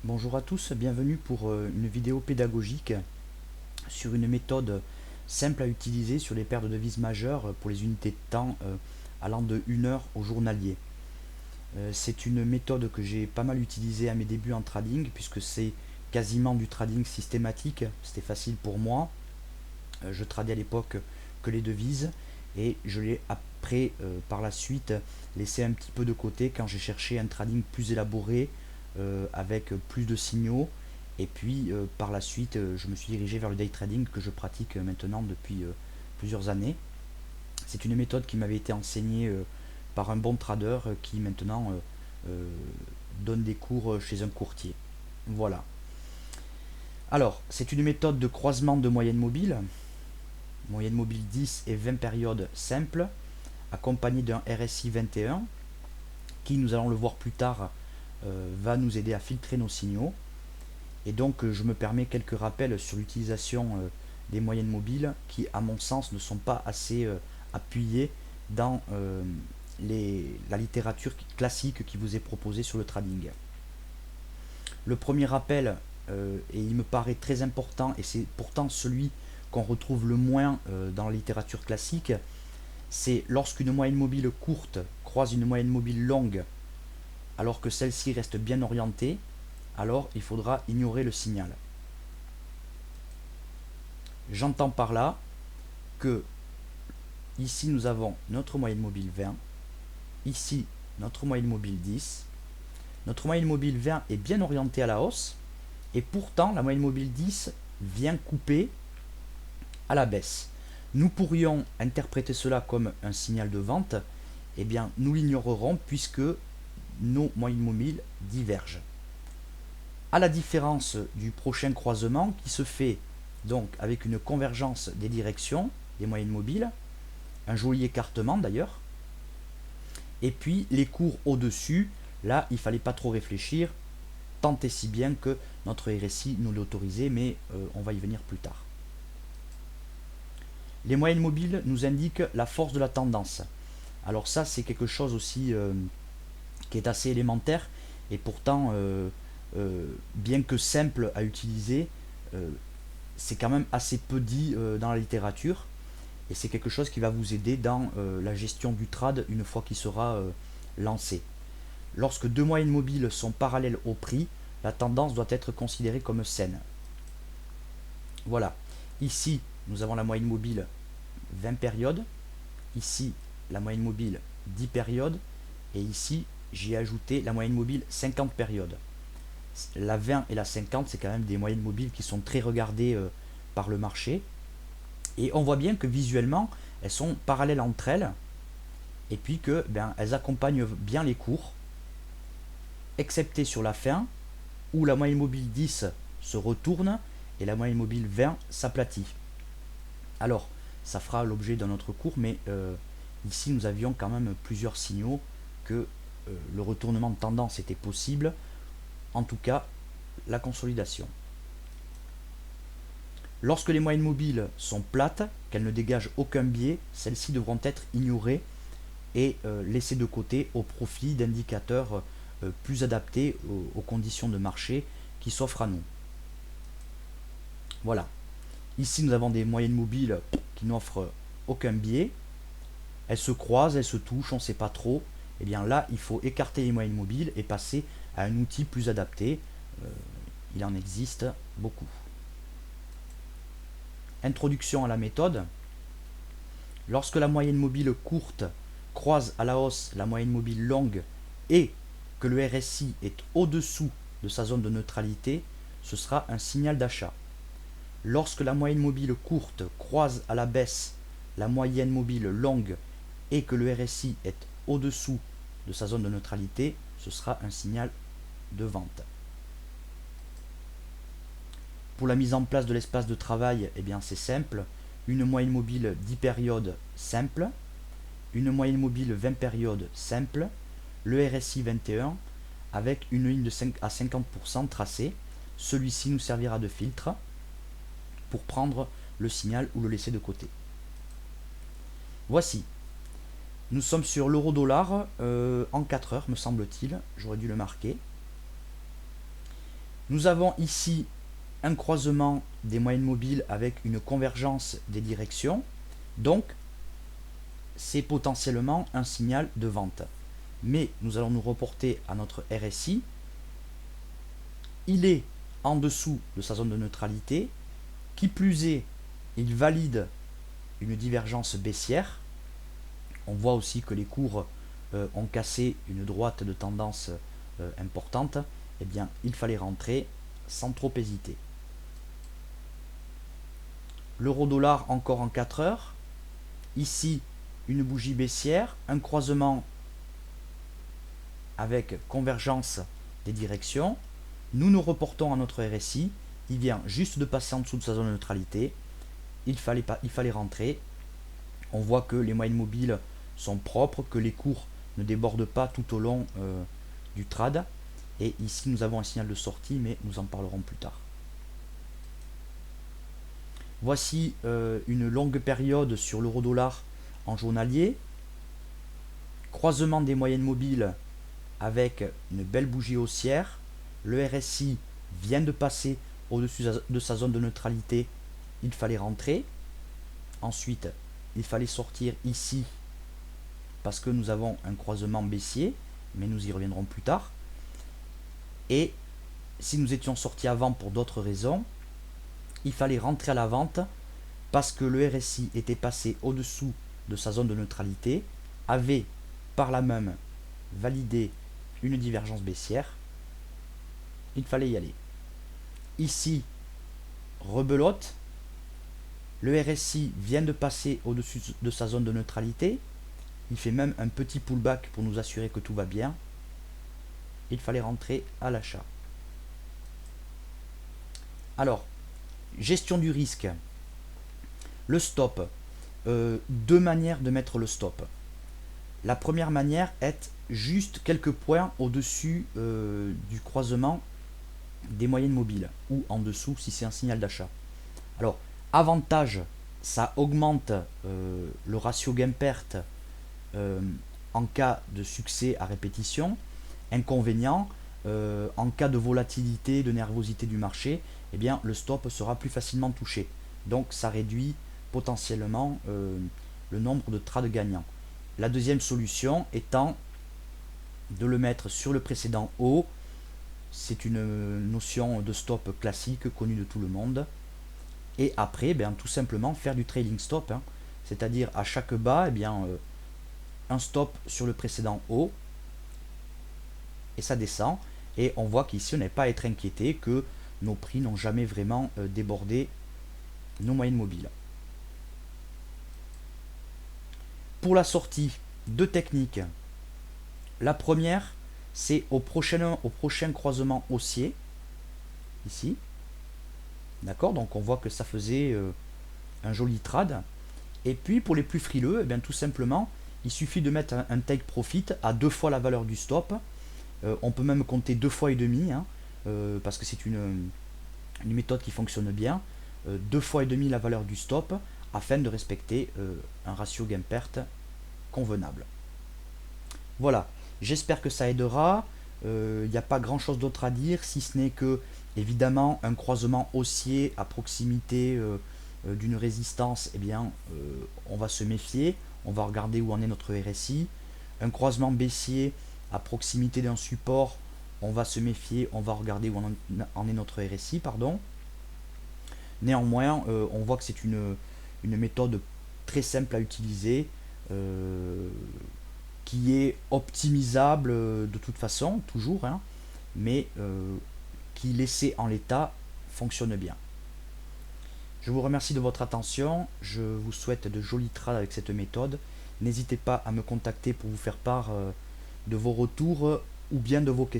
Bonjour à tous, bienvenue pour une vidéo pédagogique sur une méthode simple à utiliser sur les paires de devises majeures pour les unités de temps allant de 1 heure au journalier. C'est une méthode que j'ai pas mal utilisée à mes débuts en trading puisque c'est quasiment du trading systématique, c'était facile pour moi. Je tradais à l'époque que les devises et je l'ai après par la suite laissé un petit peu de côté quand j'ai cherché un trading plus élaboré avec plus de signaux. Et puis par la suite, je me suis dirigé vers le day trading que je pratique maintenant depuis plusieurs années. C'est une méthode qui m'avait été enseignée par un bon trader qui maintenant euh, donne des cours chez un courtier. Voilà. Alors, c'est une méthode de croisement de moyenne mobile, moyenne mobile 10 et 20 périodes simples, accompagnée d'un RSI 21 qui, nous allons le voir plus tard, va nous aider à filtrer nos signaux. Et donc je me permets quelques rappels sur l'utilisation des moyennes mobiles qui, à mon sens, ne sont pas assez appuyés dans la littérature classique qui vous est proposée sur le trading. Le premier rappel, et il me paraît très important, et c'est pourtant celui qu'on retrouve le moins dans la littérature classique, c'est lorsqu'une moyenne mobile courte croise une moyenne mobile longue alors que celle-ci reste bien orientée, alors il faudra ignorer le signal. J'entends par là que ici nous avons notre moyenne mobile 20, ici notre moyenne mobile 10. Notre moyenne mobile 20 est bien orientée à la hausse et pourtant la moyenne mobile 10 vient couper à la baisse. Nous pourrions interpréter cela comme un signal de vente, eh bien nous l'ignorerons puisque nos moyennes mobiles divergent. À la différence du prochain croisement qui se fait donc avec une convergence des directions des moyennes mobiles, un joli écartement d'ailleurs, et puis les cours au-dessus, là il ne fallait pas trop réfléchir, tant et si bien que notre RSI nous l'autorisait, mais on va y venir plus tard. Les moyennes mobiles nous indiquent la force de la tendance. Alors ça c'est quelque chose aussi qui est assez élémentaire, et pourtant bien que simple à utiliser, c'est quand même assez peu dit dans la littérature. Et c'est quelque chose qui va vous aider dans la gestion du trade une fois qu'il sera lancé. Lorsque deux moyennes mobiles sont parallèles au prix, la tendance doit être considérée comme saine. Voilà. Ici, nous avons la moyenne mobile 20 périodes. Ici, la moyenne mobile 10 périodes. Et ici, j'ai ajouté la moyenne mobile 50 périodes. La 20 et la 50, c'est quand même des moyennes mobiles qui sont très regardées par le marché. Et on voit bien que visuellement, elles sont parallèles entre elles, et puis que elles accompagnent bien les cours, excepté sur la fin, où la moyenne mobile 10 se retourne et la moyenne mobile 20 s'aplatit. Alors, ça fera l'objet d'un autre cours, mais ici nous avions quand même plusieurs signaux que le retournement de tendance était possible, en tout cas la consolidation. Lorsque les moyennes mobiles sont plates, qu'elles ne dégagent aucun biais, celles-ci devront être ignorées et laissées de côté au profit d'indicateurs plus adaptés aux conditions de marché qui s'offrent à nous. Voilà. Ici, nous avons des moyennes mobiles qui n'offrent aucun biais. Elles se croisent, elles se touchent, on ne sait pas trop. Et bien là, il faut écarter les moyennes mobiles et passer à un outil plus adapté. Il en existe beaucoup. Introduction à la méthode. Lorsque la moyenne mobile courte croise à la hausse la moyenne mobile longue et que le RSI est au-dessous de sa zone de neutralité, ce sera un signal d'achat. Lorsque la moyenne mobile courte croise à la baisse la moyenne mobile longue et que le RSI est au-dessous de sa zone de neutralité, ce sera un signal de vente. Pour la mise en place de l'espace de travail, eh bien c'est simple. Une moyenne mobile 10 périodes simple, une moyenne mobile 20 périodes simple, le RSI 21 avec une ligne de 5 à 50% tracée. Celui-ci nous servira de filtre pour prendre le signal ou le laisser de côté. Voici. Nous sommes sur l'euro-dollar en 4 heures, me semble-t-il. J'aurais dû le marquer. Nous avons ici un croisement des moyennes mobiles avec une convergence des directions. Donc, c'est potentiellement un signal de vente. Mais nous allons nous reporter à notre RSI. Il est en dessous de sa zone de neutralité. Qui plus est, il valide une divergence baissière. On voit aussi que les cours ont cassé une droite de tendance importante. Eh bien, il fallait rentrer sans trop hésiter. L'euro-dollar encore en 4 heures. Ici, une bougie baissière, un croisement avec convergence des directions. Nous nous reportons à notre RSI. Il vient juste de passer en dessous de sa zone de neutralité. Il fallait rentrer. On voit que les moyennes mobiles sont propres, que les cours ne débordent pas tout au long du trad. Et ici, nous avons un signal de sortie, mais nous en parlerons plus tard. Voici une longue période sur l'euro-dollar en journalier. Croisement des moyennes mobiles avec une belle bougie haussière. Le RSI vient de passer au-dessus de sa zone de neutralité. Il fallait rentrer. Ensuite, il fallait sortir ici parce que nous avons un croisement baissier, mais nous y reviendrons plus tard. Et si nous étions sortis avant pour d'autres raisons, il fallait rentrer à la vente parce que le RSI était passé au-dessous de sa zone de neutralité, avait par là même validé une divergence baissière. Il fallait y aller. Ici, rebelote. Le RSI vient de passer au-dessus de sa zone de neutralité. Il fait même un petit pullback pour nous assurer que tout va bien. Il fallait rentrer à l'achat. Alors, gestion du risque. Le stop. Deux manières de mettre le stop. La première manière est juste quelques points au-dessus du croisement des moyennes mobiles ou en dessous si c'est un signal d'achat. Alors, avantage, ça augmente le ratio gain-perte en cas de succès à répétition. Inconvénient, en cas de volatilité, de nervosité du marché, eh bien, le stop sera plus facilement touché. Donc ça réduit potentiellement le nombre de trades gagnants. La deuxième solution étant de le mettre sur le précédent haut. C'est une notion de stop classique connue de tout le monde. Et après, tout simplement faire du trailing stop. C'est-à-dire à chaque bas, un stop sur le précédent haut. Et ça descend. Et on voit qu'ici, on n'est pas à être inquiété que nos prix n'ont jamais vraiment débordé nos moyennes mobiles. Pour la sortie, deux techniques. La première, c'est au prochain croisement haussier. Ici. D'accord, donc on voit que ça faisait un joli trad. Et puis pour les plus frileux, tout simplement, il suffit de mettre un take profit à 2 fois la valeur du stop. On peut même compter 2 fois et demi, parce que c'est une méthode qui fonctionne bien. 2 fois et demi la valeur du stop, afin de respecter un ratio gain-perte convenable. Voilà, j'espère que ça aidera. Il n'y a pas grand chose d'autre à dire, si ce n'est que, évidemment, un croisement haussier à proximité d'une résistance, on va se méfier, on va regarder où en est notre RSI. Un croisement baissier à proximité d'un support, on va se méfier, on va regarder où en est notre RSI, pardon. Néanmoins, on voit que c'est une méthode très simple à utiliser, qui est optimisable de toute façon, toujours, mais qui, laissé en l'état, fonctionne bien. Je vous remercie de votre attention, je vous souhaite de jolis trades avec cette méthode. N'hésitez pas à me contacter pour vous faire part de vos retours ou bien de vos questions.